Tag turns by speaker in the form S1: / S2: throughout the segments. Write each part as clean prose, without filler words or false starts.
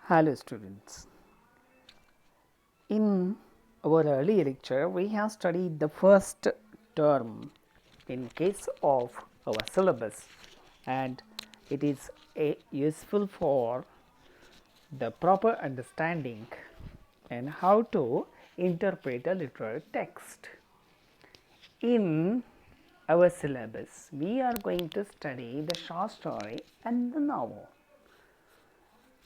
S1: Hello students. In our earlier lecture, we have studied the first term in case of our syllabus, and it is useful for the proper understanding and how to interpret a literary text. In our syllabus, we are going to study the short story and the novel.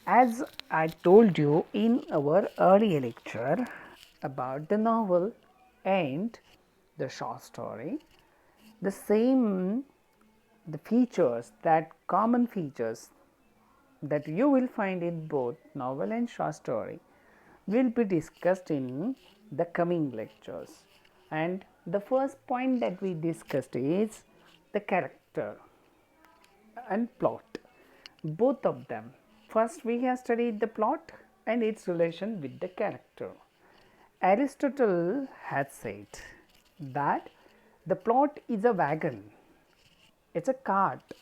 S1: As I told you in our earlier lecture about the novel and the short story, the common features that you will find in both novel and short story will be discussed in the coming lectures. And the first point that we discussed is the character and plot, both of them. First, we have studied the plot and its relation with the character. Aristotle has said that the plot is a wagon, it's a cart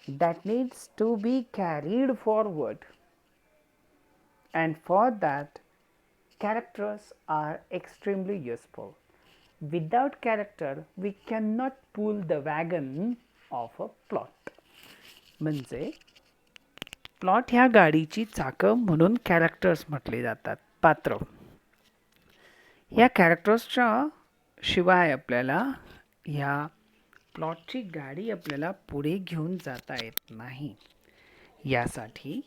S1: that needs to be carried forward, and for that, characters are extremely useful. Without character, we cannot pull the wagon of a plot. म्हणजे plot ह्या गाडीची चाकं म्हणून characters म्हटले जातात, पात्र. ह्या कॅरेक्टर्सच्या शिवाय आपल्याला ह्या प्लॉटची गाडी आपल्याला पुढे घेऊन जाता येत नाही. यासाठी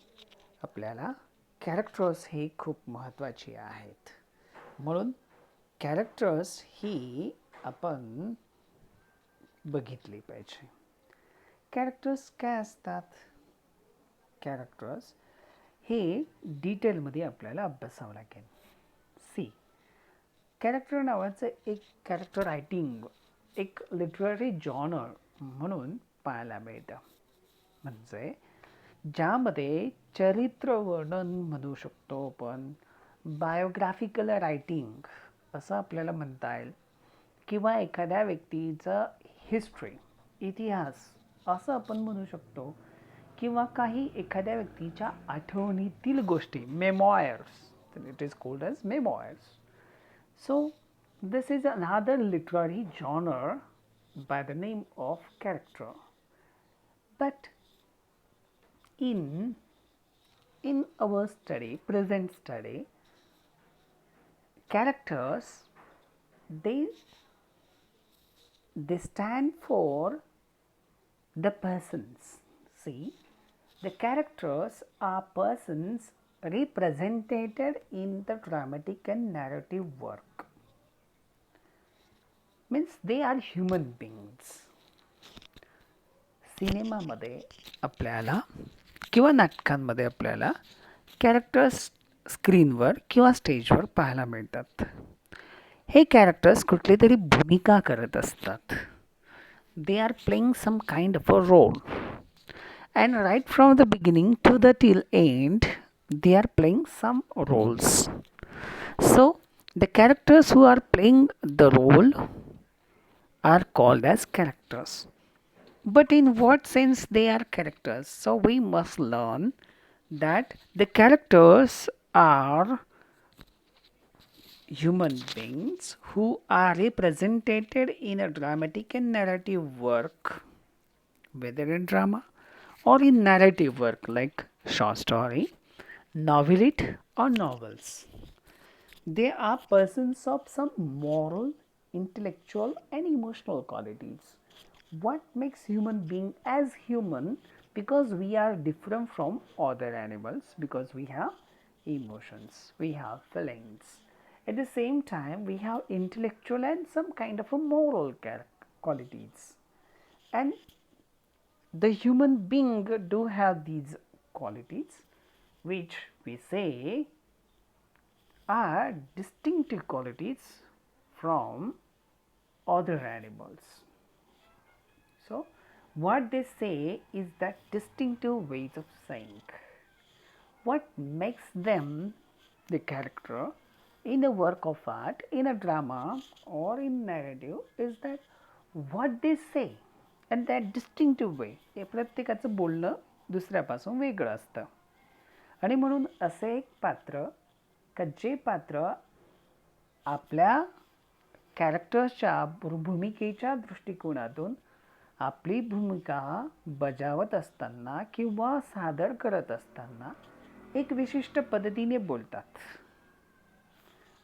S1: आपल्याला कॅरेक्टर्स हे खूप महत्त्वाची आहेत. म्हणून कॅरेक्टर्स ही आपण बघितली पाहिजे. कॅरेक्टर्स काय असतात? कॅरेक्टर्स हे डिटेलमध्ये आपल्याला अभ्यासावं लागेल. सी, कॅरेक्टर नावाचं एक कॅरेक्टर रायटिंग एक लिटररी जॉनर म्हणून पाहायला मिळतं. म्हणजे ज्यामध्ये चरित्र वर्णन म्हणू शकतो आपण, बायोग्राफिकल रायटिंग असं आपल्याला म्हणता येईल, किंवा एखाद्या व्यक्तीचं हिस्ट्री, इतिहास असं आपण म्हणू शकतो, किंवा काही एखाद्या व्यक्तीच्या आठवणीतील गोष्टी, memoirs, it is called as memoirs. So this is another literary genre by the name of character. But in our study, present study, characters they stand for the persons. See, the characters are persons represented in the dramatic and narrative work. Means they are human beings. सिनेमामध्ये आपल्याला किंवा नाटकांमध्ये आपल्याला characters स्क्रीनवर किंवा स्टेजवर पाहायला मिळतात. हे characters कुठली तरी भूमिका करत असतात. They are playing some kind of a role, and right from the beginning to the till end they are playing some roles. So the characters who are playing the role are called as characters. But in what sense they are characters? So we must learn that the characters are human beings who are represented in a dramatic and narrative work, whether in drama or in narrative work like short story, novelette or novels. They are persons of some moral, intellectual and emotional qualities. What makes human being as human? Because we are different from other animals, because we have emotions, we have feelings. At the same time, we have intellectual and some kind of a moral qualities. And the human being do have these qualities, which we say are distinctive qualities from other animals. So, what they say is that distinctive ways of saying. What makes them the character in a work of art, in a drama or in narrative is that what they say and that distinctive way. हे प्रत्येकाचं बोलणं दुसऱ्यापासून वेगळं असतं. आणि म्हणून असे एक पात्र का जे पात्र आपल्या कॅरेक्टर्सच्या भूमिकेच्या दृष्टिकोनातून आपली भूमिका बजावत असताना किंवा सादर करत असताना एक विशिष्ट पद्धतीने बोलतात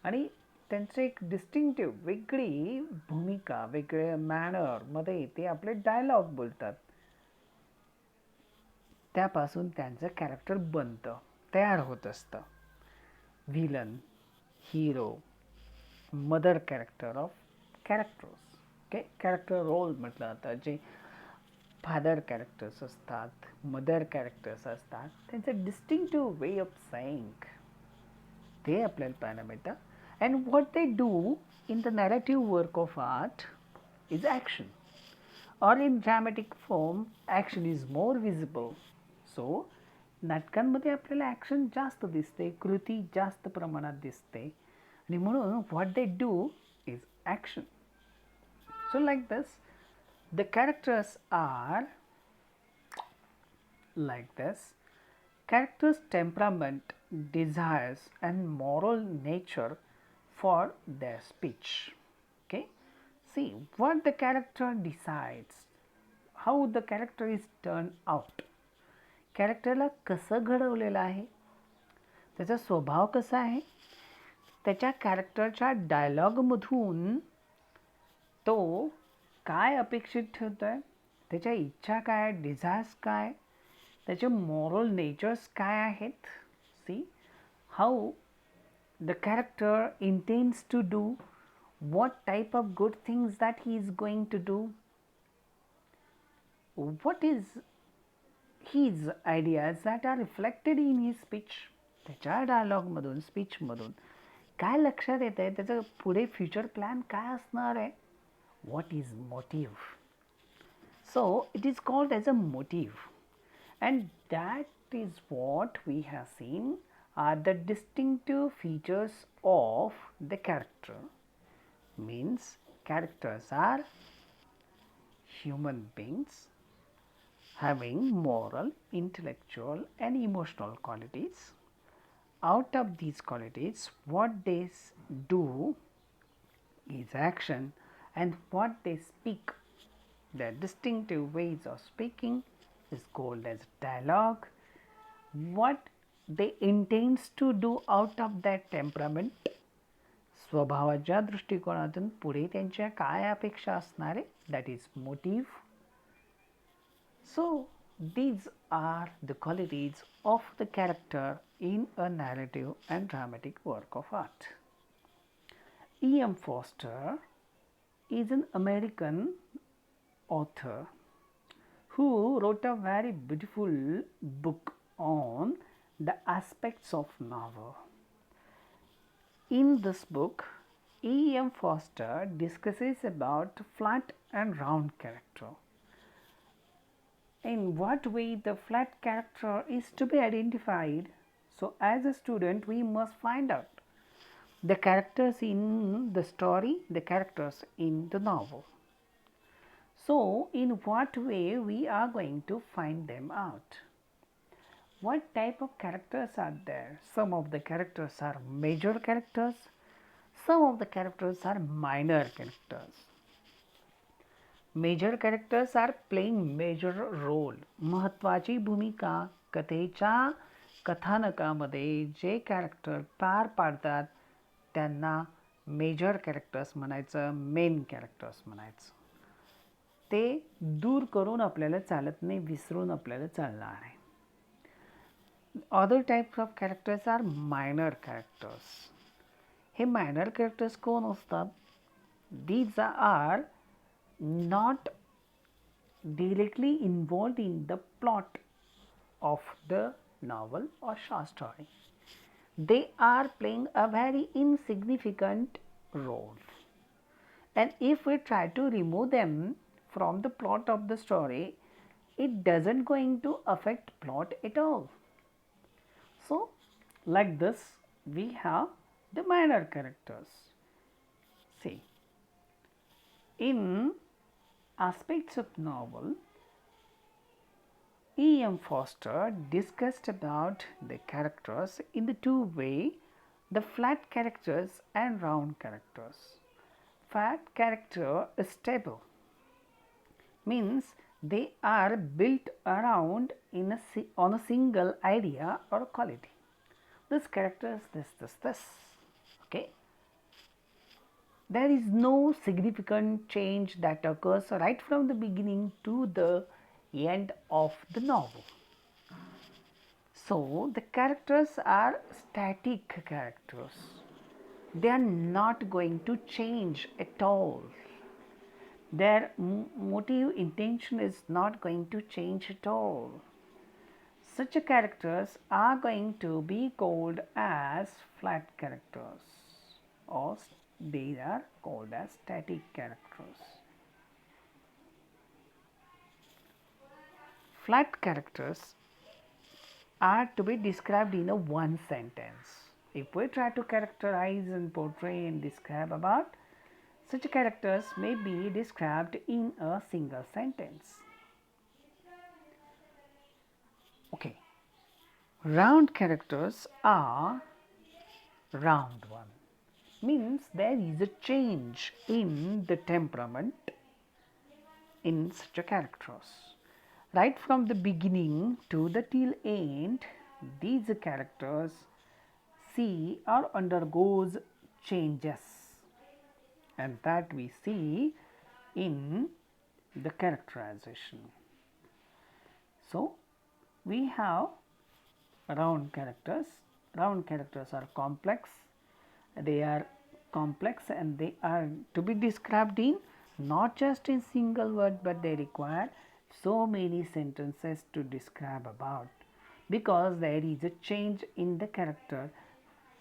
S1: आणि त्यांचं एक डिस्टिंक्टिव्ह वेगळी भूमिका वेगळ्या मॅनरमध्ये ते आपले डायलॉग बोलतात. त्यापासून त्यांचं कॅरेक्टर बनतं, तयार होत असतं. Villain, hero, mother character of characters. Okay, character role म्हटलं जातं. जे फादर कॅरेक्टर्स असतात, मदर कॅरेक्टर्स असतात, त्यांचं डिस्टिंक्टिव्ह वे ऑफ सेइंग ते आपल्याला पाहायला मिळतं. And what they do in the narrative work of art is action, or in dramatic form action is more visible. So नाटकांमध्ये आपल्याला ॲक्शन जास्त दिसते, कृती जास्त प्रमाणात दिसते आणि म्हणून what they do is action. So like this the characters are like this. Characters' temperament, desires, and moral nature for their speech. Okay, see what the character decides, how the character is turned out. कॅरेक्टरला कसं घडवलेलं आहे, त्याचा स्वभाव कसा आहे, त्याच्या कॅरेक्टरच्या डायलॉगमधून तो काय अपेक्षित ठेवतोय, त्याच्या इच्छा काय, डिझायर्स काय, त्याचे मॉरल नेचर्स काय आहेत. सी हाऊ the character intends to do, what type of good things that he is going to do, what is his ideas that are reflected in his speech. त्याच्या डायलॉगमधून स्पीचमधून काय लक्षात येत आहे, त्याचं पुढे फ्युचर प्लॅन काय असणार आहे. What is motive. So it is called as a motive and that is what we have seen are the distinctive features of the character. Means characters are human beings having moral, intellectual and emotional qualities. Out of these qualities, what they do is action, and what they speak, their distinctive ways of speaking, is called as dialogue. What they intends to do out of that temperament, स्वभावाच्या दृष्टिकोनातून पुढे त्यांच्या काय अपेक्षा असणार आहे, that is motive. So these are the qualities of the character in a narrative and dramatic work of art. E.M. Foster is an American author who wrote a very beautiful book on the aspects of novel. In this book, E.M. Foster discusses about flat and round character. In what way the flat character is to be identified. So as a student we must find out the characters in the story, the characters in the novel. So in what way we are going to find them out. What type of characters are there? Some of the characters are major characters, some of the characters are minor characters. Major characters are playing major role. महत्त्वाची भूमिका कथेच्या कथानकामध्ये जे character पार पाडतात त्यांना major characters म्हणायचं, main characters म्हणायचं. ते दूर करून आपल्याला चालत नाही, विसरून आपल्याला चालणार आहे. Other types of characters are minor characters. Hey minor characters कोण असतात? These are not directly involved in the plot of the novel or short story. They are playing a very insignificant role. And if we try to remove them from the plot of the story, it doesn't going to affect plot at all. So like this we have the minor characters. See, in aspects of novel E.M. Foster discussed about the characters in the two ways, the flat characters and round characters. Flat character is stable, means they are built around on a single idea or quality. This character is this. Okay. There is no significant change that occurs right from the beginning to the end of the novel. So, the characters are static characters. They are not going to change at all. Their motive intention is not going to change at all. Such characters are going to be called as flat characters, or they are called as static characters. Flat characters are to be described in a one sentence. If we try to characterize and portray and describe about, such characters may be described in a single sentence. Okay. Round characters are round one, means there is a change in the temperament in such a characters. Right from the beginning to the till end, these characters see or undergoes changes, and that we see in the characterization. So, we have round characters. Round characters are complex. They are complex and they are to be described in not just in single word, but they require so many sentences to describe about, because there is a change in the character.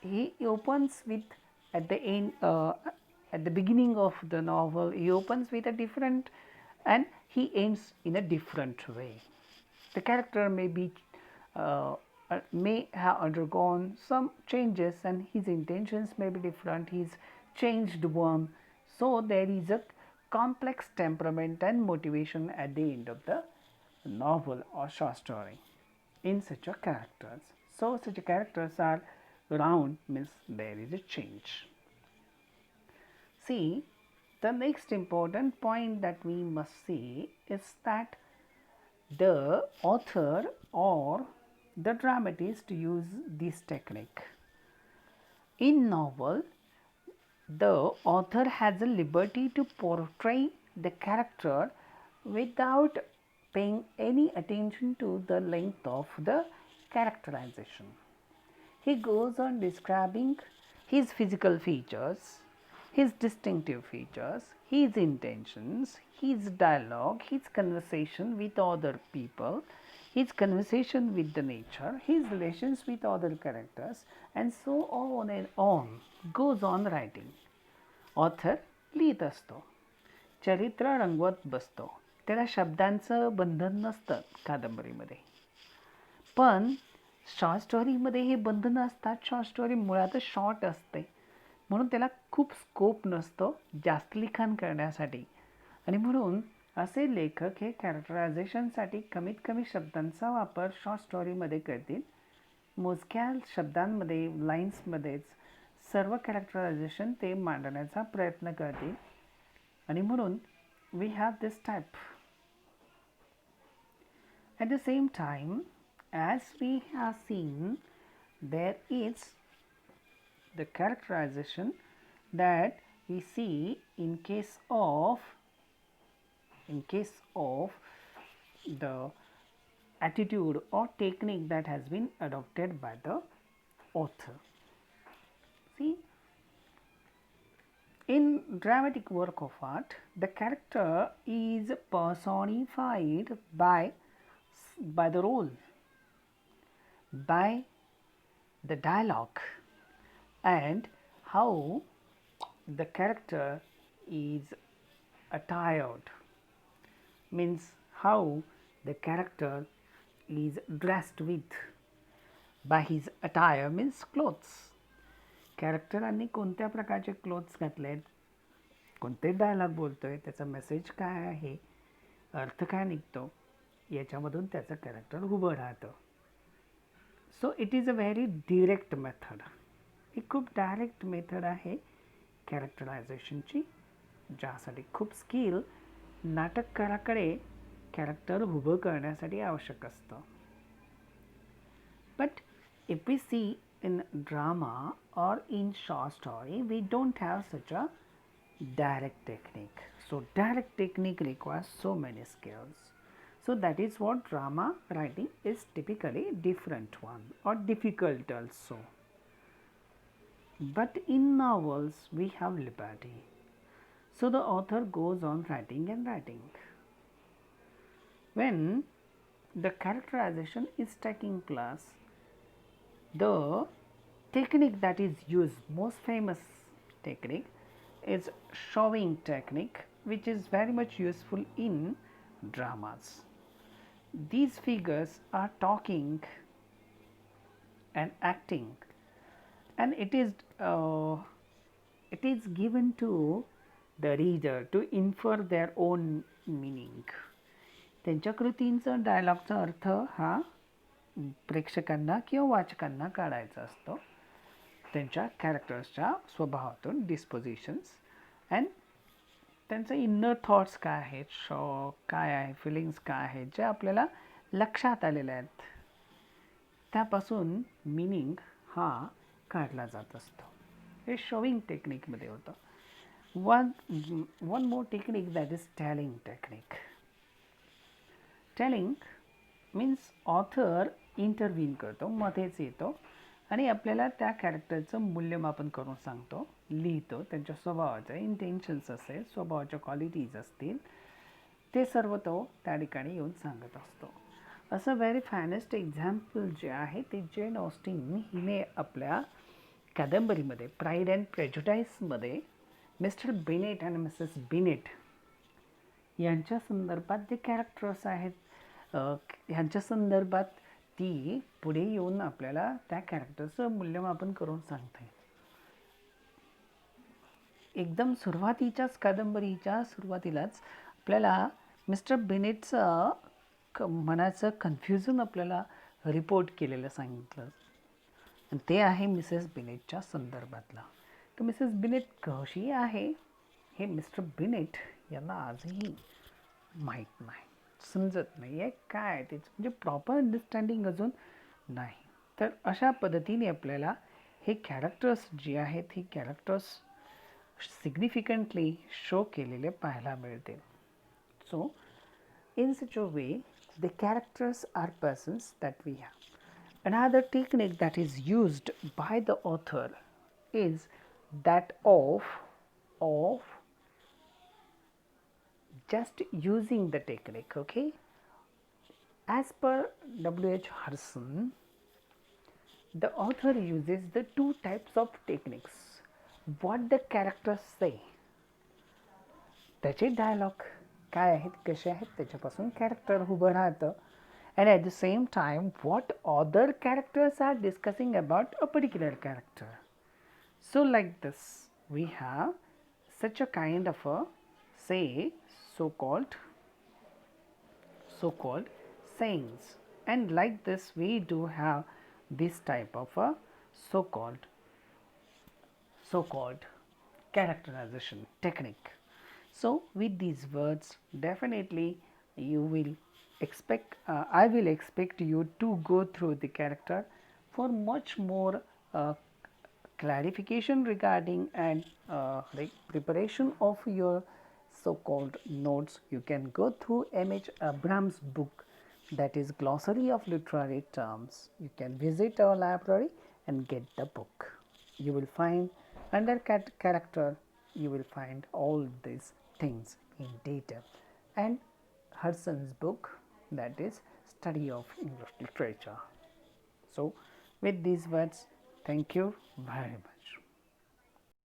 S1: He opens with at the end at the beginning of the novel he opens with a different and he ends in a different way. The character may have undergone some changes and his intentions may be different, he's changed one. So, there is a complex temperament and motivation at the end of the novel or short story in such a characters. So, such characters are round, means there is a change. See, the next important point that we must see is that the author or the dramatist use this technique. In novel, the author has a liberty to portray the character without paying any attention to the length of the characterization. He goes on describing his physical features, his distinctive features, his intentions, his dialogue, his conversation with other people, his conversation with the nature, his relations with other characters, and so on and on goes on writing. Author लिहित असतो, चरित्र रंगवत बसतो, त्याला शब्दांचं बंधन नसतं कादंबरीमध्ये. पण short स्टोरीमध्ये हे बंधन असतात. शॉर्ट स्टोरी मुळातच शॉर्ट असते, म्हणून त्याला खूप स्कोप नसतो जास्त लिखाण करण्यासाठी, आणि म्हणून असे लेखक हे कॅरेक्टरायझेशनसाठी कमीत कमी शब्दांचा वापर शॉर्ट स्टोरीमध्ये करतील. मोजक्या शब्दांमध्ये लाईन्समध्येच सर्व कॅरेक्टरायझेशन ते मांडण्याचा प्रयत्न करतील, आणि म्हणून we have this type. At the same time, as we have seen, there is the characterization that we see in case of the attitude or technique that has been adopted by the author. See, in dramatic work of art, the character is personified by the role, by the dialogue, and how the character is attired, means how the character is dressed with. By his attire means clothes. कॅरेक्टरांनी कोणत्या प्रकारचे clothes घातलेत, कोणते dialogue बोलतोय, त्याचा message काय आहे, अर्थ काय निघतो, याच्यामधून त्याचं कॅरेक्टर उभं राहतं. So it is a very direct method. ही खूप डायरेक्ट मेथड आहे कॅरेक्टरायझेशनची, ज्यासाठी खूप स्किल नाटककाराकडे कॅरेक्टर उभं करण्यासाठी आवश्यक असतं. But if we see in drama or in short story, we don't have such a direct technique. So direct technique requires so many skills. So that is what drama writing is typically different one or difficult also. But in novels we have liberty. So the author goes on writing and writing. When the characterization is taking place, the technique that is used, most famous technique, is showing technique, which is very much useful in dramas. These figures are talking and acting, and it is given to the reader to infer their own meaning. त्यांच्या कृतींचा डायलॉगचा अर्थ हा प्रेक्षकांना किंवा वाचकांना काढायचा असतो त्यांच्या कॅरेक्टर्सच्या स्वभावातून, डिस्पोजिशन्स and त्यांचे inner thoughts काय आहेत, काय आहे, फिलिंग्स काय आहेत, जे आपल्याला लक्षात आलेले आहेत, त्यापासून मिनिंग हा काढला जात असतो. हे शोविंग टेक्निकमध्ये होतं. One more technique that is telling technique. Telling means author intervene करतो, मध्येच येतो आणि आपल्याला त्या कॅरेक्टरचं मूल्यमापन करून सांगतो, लिहितो, त्यांच्या स्वभावाचं इंटेन्शन्स असेल, स्वभावाच्या क्वालिटीज असतील, ते सर्व तो त्या ठिकाणी येऊन सांगत असतो. असं व्हेरी फायनेस्ट एक्झाम्पल जे आहे ते जेन ऑस्टिन हिने आपल्या कादंबरीमध्ये प्राईड अँड प्रेजुडाइसमध्ये मिस्टर बिनेट आणि मिसेस बिनेट यांच्या संदर्भात जे कॅरेक्टर्स आहेत ह्यांच्या संदर्भात ती पुढे येऊन आपल्याला त्या कॅरेक्टरचं मूल्यमापन करून सांगते. एकदम सुरुवातीच्याच कादंबरीच्या सुरुवातीलाच आपल्याला मिस्टर बिनेटचं मनाचं कन्फ्युजन आपल्याला रिपोर्ट केलेलं सांगितलं, आणि ते आहे मिसेस बिनेटच्या संदर्भातलं. तर मिसेस बिनेट कशी आहे हे मिस्टर बिनेट यांना आजही माहीत नाही, समजत नाही आहे काय आहे त्याचं, म्हणजे प्रॉपर अंडरस्टँडिंग अजून नाही. तर अशा पद्धतीने आपल्याला हे कॅरेक्टर्स जे आहेत हे कॅरेक्टर्स सिग्निफिकंटली शो केलेले पाहायला मिळतील. सो in such a way the characters are persons that we have. Another technique that is used by the author is that of just using the technique. Okay, as per W.H. Hudson, the author uses the two types of techniques. What the characters say, त्याचे dialogue काय आहेत, कसे आहेत, त्याच्यापासून character उभं राहतं, and at the same time what other characters are discussing about a particular character. So like this we have such a kind of a say so-called sayings, and like this we do have this type of a so-called characterization technique. So with these words definitely you will expect I will expect you to go through the character for much more clarification regarding and preparation of your so-called notes. You can go through M.H. Abrams' book, that is Glossary of Literary Terms. You can visit our library and get the book. You will find under character, you will find all these things in detail, and Hudson's book, that is Study of English Literature. So with these words, thank you very much.